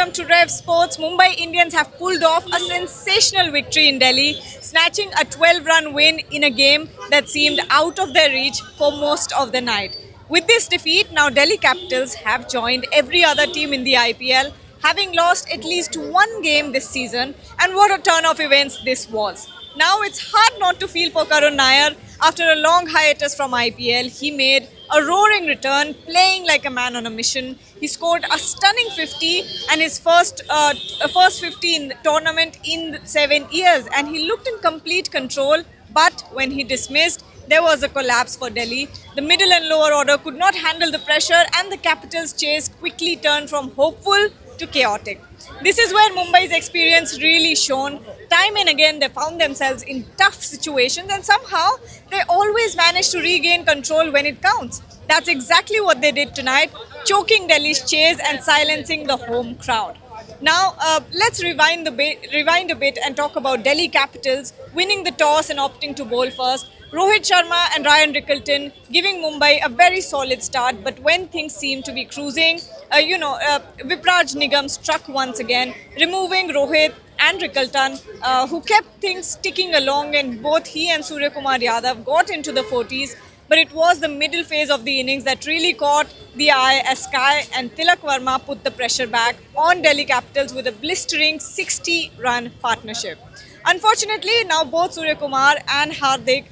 welcome to Rev Sports. Mumbai Indians have pulled off a sensational victory in Delhi, snatching a 12-run win in a game that seemed out of their reach for most of the night. With this defeat, now Delhi Capitals have joined every other team in the IPL, having lost at least one game this season, and what a turn of events this was. Now it's hard not to feel for Karun Nair. After a long hiatus from IPL, he made a roaring return, playing like a man on a mission. He scored a stunning 50 and his first 50 in the tournament in 7 years, and he looked in complete control. But when he dismissed, there was a collapse for Delhi. The middle and lower order could not handle the pressure, and the Capitals' chase quickly turned from hopeful to chaotic. This is where Mumbai's experience really shone. Time and again, they found themselves in tough situations, and somehow they always manage to regain control when it counts. That's exactly what they did tonight, choking Delhi's chase and silencing the home crowd. Now, let's rewind a bit and talk about Delhi Capitals winning the toss and opting to bowl first. Rohit Sharma and Ryan Rickelton giving Mumbai a very solid start, but when things seemed to be cruising, Vipraj Nigam struck once again, removing Rohit and Rickelton, who kept things ticking along, and both he and Surya Kumar Yadav got into the 40s. But it was the middle phase of the innings that really caught the eye as Sky and Tilak Varma put the pressure back on Delhi Capitals with a blistering 60-run partnership. Unfortunately, now both Surya Kumar and Hardik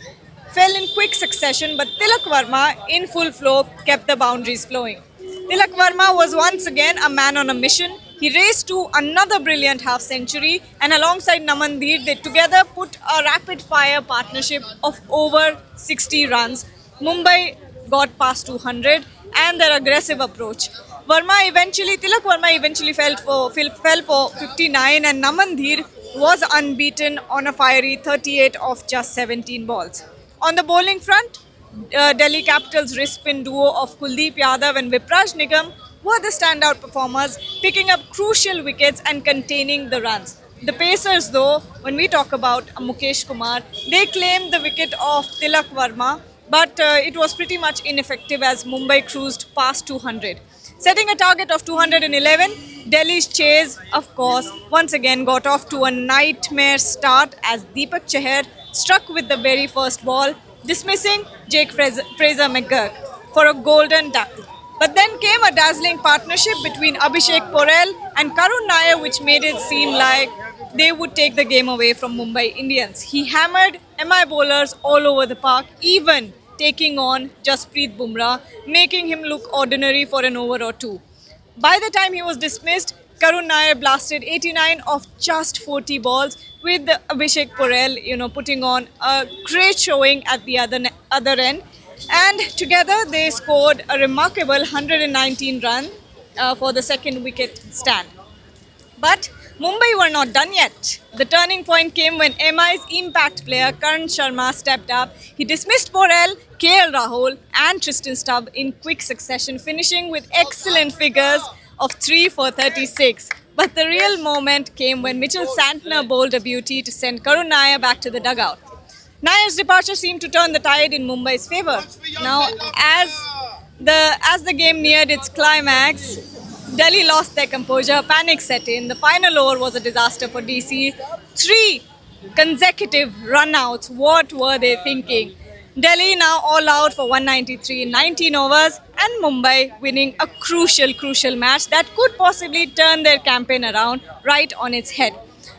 fell in quick succession, but Tilak Varma, in full flow, kept the boundaries flowing. Tilak Varma was once again a man on a mission. He raced to another brilliant half-century, and alongside Namandeer, they together put a rapid-fire partnership of over 60 runs. Mumbai got past 200, and their aggressive approach. Tilak Varma eventually fell for 59, and Namandeer was unbeaten on a fiery 38 of just 17 balls. On the bowling front, Delhi Capitals' wrist-spin duo of Kuldeep Yadav and Vipraj Nigam were the standout performers, picking up crucial wickets and containing the runs. The Pacers, though, when we talk about Mukesh Kumar, they claimed the wicket of Tilak Varma, but it was pretty much ineffective as Mumbai cruised past 200. Setting a target of 211, Delhi's chase, of course, once again got off to a nightmare start as Deepak Chahar struck with the very first ball, dismissing Jake Fraser McGurk for a golden tackle. But then came a dazzling partnership between Abhishek Porel and Karun Nair, which made it seem like they would take the game away from Mumbai Indians. He hammered MI bowlers all over the park, even taking on Jasprit Bumrah, making him look ordinary for an over or two. By the time he was dismissed, Karun Nair blasted 89 of just 40 balls, with Abhishek Porel, putting on a great showing at the other end. And together they scored a remarkable 119 run for the second wicket stand. But Mumbai were not done yet. The turning point came when MI's impact player Karan Sharma stepped up. He dismissed Porel, KL Rahul and Tristan Stubb in quick succession, finishing with excellent figures of 3 for 36. But the real moment came when Mitchell Santner bowled a beauty to send Karun Nair back to the dugout. Nair's departure seemed to turn the tide in Mumbai's favour. Now, as the game neared its climax, Delhi lost their composure, panic set in. The final over was a disaster for DC. 3 consecutive run-outs. What were they thinking? Delhi now all out for 193 in 19 overs, and Mumbai winning a crucial match that could possibly turn their campaign around right on its head.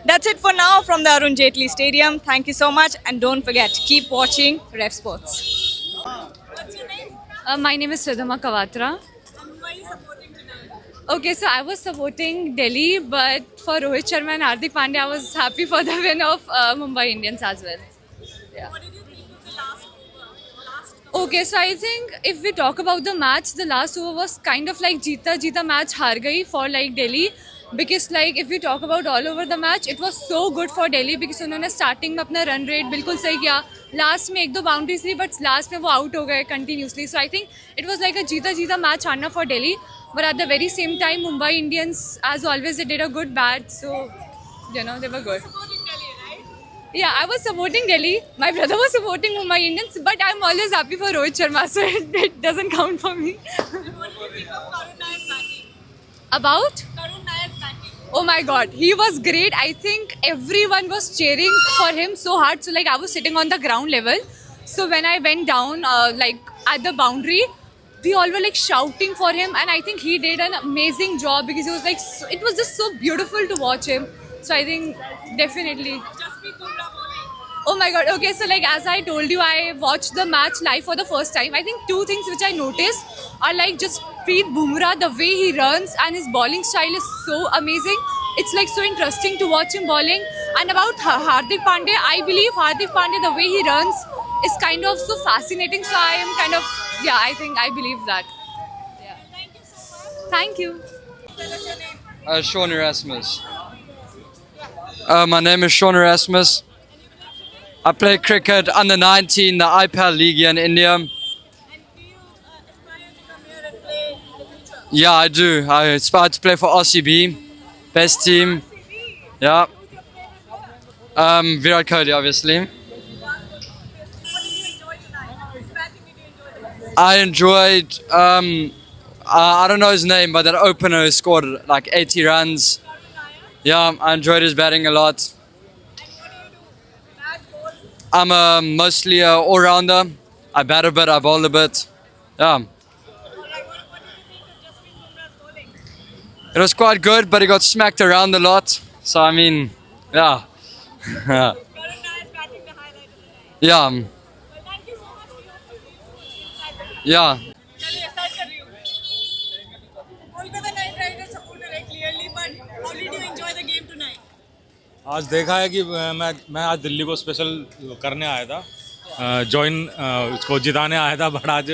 That's it for now from the Arun Jaitley Stadium. Thank you so much, and don't forget, keep watching Rev Sports. What's your name? My name is Sridhama Kawatra. And who are you supporting tonight? Okay, so I was supporting Delhi, but for Rohit Sharma and Hardik Pandya, I was happy for the win of Mumbai Indians as well. Yeah. What did you think of the last over? Okay, so I think if we talk about the match, the last over was kind of like jeeta match haar gayi for like Delhi. Because like if we talk about all over the match, it was so good for Delhi because उन्होंने starting में अपना run rate बिल्कुल सही किया. Last में 1-2 boundaries Lee, but last में वो out हो गए continuously. So I think it was like a jeeta match हारना for Delhi. But at the very same time, Mumbai Indians, as always, they did a good bat. So, they were good. Supporting Delhi, right? Yeah, I was supporting Delhi. My brother was supporting Mumbai Indians. But I'm always happy for Rohit Sharma. So it doesn't count for me. And what do you think of Karun Nair's batting? About? Karun Nair's batting. Oh my god, he was great. I think everyone was cheering for him so hard. So like I was sitting on the ground level. So when I went down, like at the boundary, we all were like shouting for him, and I think he did an amazing job because it was like it was just so beautiful to watch him. So I think definitely. Oh my god. Okay, so like as I told you, I watched the match live for the first time. I think two things which I noticed are like just Preet Bumrah, the way he runs and his bowling style is so amazing. It's like so interesting to watch him bowling. And about Hardik Pandey, I believe Hardik Pandey, the way he runs is kind of so fascinating. So I am kind of, yeah, I think I believe that. Yeah. Thank you. Sean Erasmus. My name is Sean Erasmus. I play cricket under 19, the IPL League here in India. And do you aspire to come here and play in the future? Yeah, I do. I aspire to play for RCB, best team. Yeah. Who's your favorite player? Virat Kohli, obviously. What did you enjoy tonight? Which batting did you enjoy the most? I enjoyed. I don't know his name, but that opener who scored like 80 runs. Yeah, I enjoyed his batting a lot. And what do you do? Bat, bowl? I'm mostly an all-rounder. I bat a bit, I bowl a bit. Yeah. Alright, what did you think of Jasprit Bumrah's bowling? It was quite good, but he got smacked around a lot. So, I mean, yeah. Karan Nair batting the highlight of the night. Yeah. Well, thank you so much for your inside the Yeah. चलिए start कर रही हूँ Kolkata night Riders supporter है clearly, but how did you enjoy the game tonight? आज देखा है कि मैं आज दिल्ली को स्पेशल करने आया था, जॉइन उसको जिताने आया था, बट आज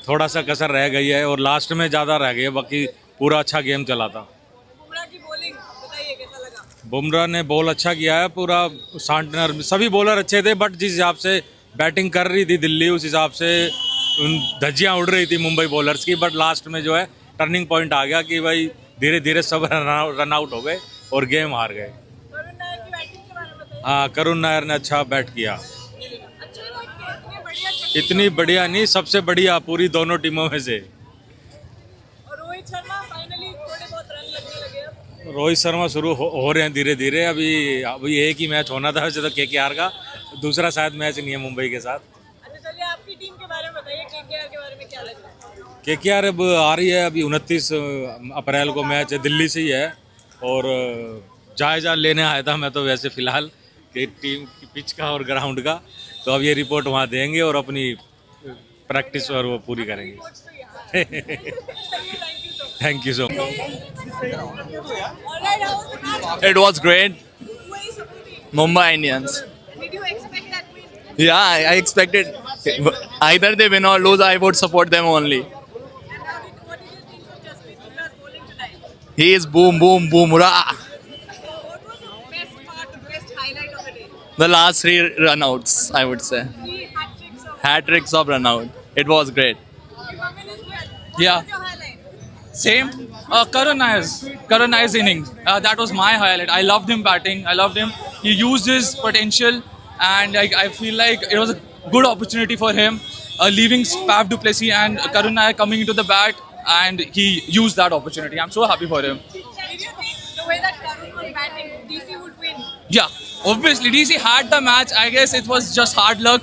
थोड़ा सा कसर रह गई है और लास्ट में ज़्यादा रह गई है, बाकी पूरा अच्छा गेम चला था। बुमराह की bowling बताइए कैसा लगा? बुमराह ने बॉल अच्छा किया है, पूरा सांटनर सभी बॉलर अच्छे थे, बट जिस हिसाब से बैटिंग कर रही थी दिल्ली उस हिसाब से धज्जियाँ उड़ रही थी मुंबई बॉलर्स की, बट लास्ट में जो है टर्निंग पॉइंट आ गया कि भाई धीरे धीरे सब रन आउट हो गए और गेम हार गए। करुण नायर की बैटिंग के बारे में बताइए। हाँ, करुण नायर ने अच्छा बैट किया, अच्छे बैट किए, इतने बढ़िया छक्के। इतनी बढ़िया नहीं, सबसे बढ़िया पूरी दोनों टीमों में से। और रोहित शर्मा फाइनली थोड़े बहुत रन लगने लगे अब। रोहित शर्मा शुरू हो रहे हैं धीरे धीरे, अभी एक ही मैच होना था वैसे तो केकेआर का, दूसरा शायद मैच नहीं है मुंबई के साथ। अच्छा चलिए आपकी टीम के बारे में बताइए, केकेआर के बारे में क्या लग रहा है? केकेआर अब आ रही है, अभी 29 अप्रैल को मैच है, दिल्ली से ही है, और जायजा लेने आया था मैं तो वैसे फ़िलहाल कि टीम की पिच का और ग्राउंड का, तो अब ये रिपोर्ट वहाँ देंगे और अपनी प्रैक्टिस और वो पूरी करेंगे। Thank you so much. Alright, how was the match? It was great. Who are you supporting? Mumbai Indians. Did you expect that win? Yeah, I expected either they win or lose, I would support them only. And what did you think of Jasprit Bumrah's bowling tonight? He is boom, boom, boom, rah. What was the best part, the best highlight of the day? The last 3 runouts, I would say. 3 hat-tricks of Hat tricks of runout. It was great. Yogesh as well. What Yeah. was your highlight? Same. Karan Nair's innings. That was my highlight. I loved him batting. I loved him. He used his potential, and like I feel like it was a good opportunity for him. Leaving Faf du Plessis and Karan Nair coming into the bat, and he used that opportunity. I'm so happy for him. Did you think the way that Karun was batting, DC would win? Yeah, obviously DC had the match. I guess it was just hard luck.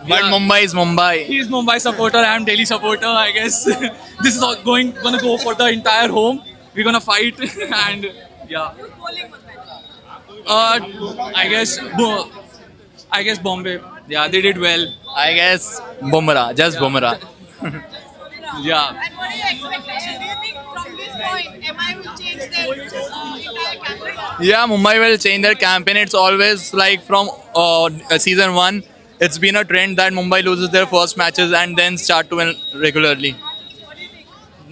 But Mumbai is Mumbai. He's Mumbai supporter. I'm Delhi supporter. I guess this is all gonna go for the entire home. We're gonna fight and yeah. Whose bowling was better? I guess Bombay. Yeah, they did well. I guess Bumrah, just Bumrah. Yeah. And what are your expectations? Do you think from this point, MI will change their entire campaign? Yeah, Mumbai will change their campaign. It's always like from season 1. It's been a trend that Mumbai loses their first matches and then start to win regularly. What do you think?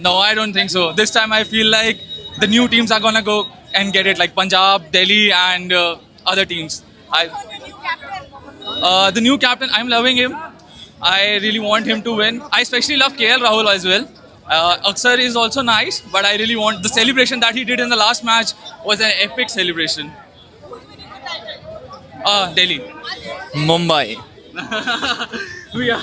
No, I don't think so. This time I feel like the new teams are gonna go and get it, like Punjab, Delhi, and other teams. For the new captain, The new captain, I'm loving him. I really want him to win. I especially love KL Rahul as well. Aksar is also nice, but I really want the celebration that he did in the last match was an epic celebration. who's winning the title? Delhi. Mumbai. We are.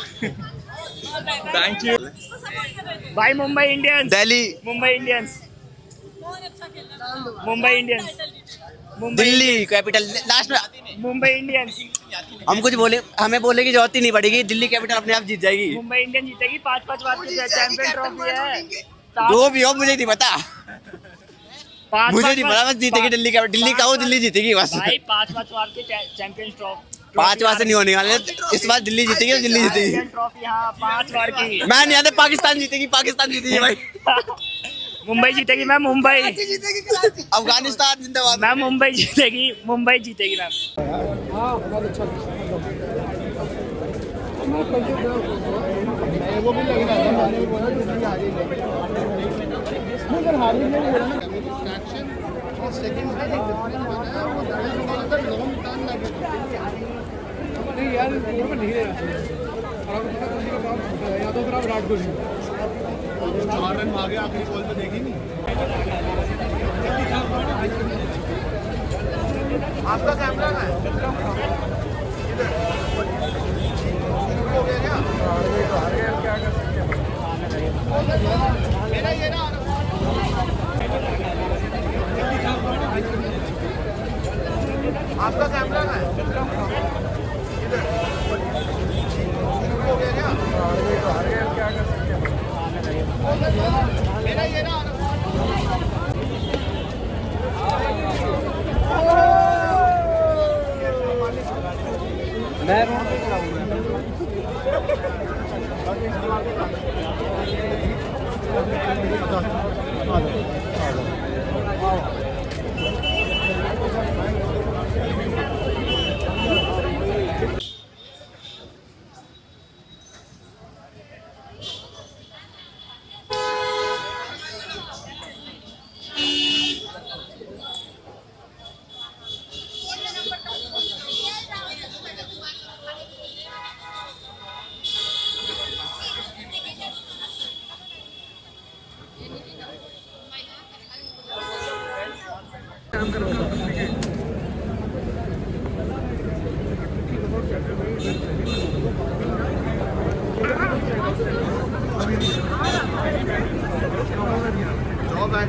Thank you. Kisko support कर रहे थे? By Mumbai Indians. Delhi. Mumbai Indians. Mumbai Indians, Delhi capital last में। Mumbai Indians, हम कुछ बोले, हमें बोलने की जरूरत ही नहीं पड़ेगी, दिल्ली कैपिटल अपने आप जीत जाएगी। मुंबई इंडियंस जीतेगी। 5-5 बार की चैंपियन ट्रॉफी है। जो भी हो मुझे नहीं पता, मुझे नहीं पता, बस जीतेगी दिल्ली कैपिटल। दिल्ली का हो, दिल्ली जीतेगी बस। भाई 5-5 बार की चैंपियन ट्रॉफी। 5 बार से नहीं होने वाले, इस बार दिल्ली जीतेगी, दिल्ली जीतेगी। ट्रॉफी, हाँ 5 बार की। मैं नहीं आता, पाकिस्तान जीतेगी, पाकिस्तान जीतेगी भाई। मुंबई जीतेगी मैम, मुंबई। अफगानिस्तान जिंदाबाद। मैम मुंबई जीतेगी, मुंबई जीतेगी मैम। आपका कैमरा है मेरा ये ना आपका कैमरा है हो गया क्या? मेरा ये ना जॉब है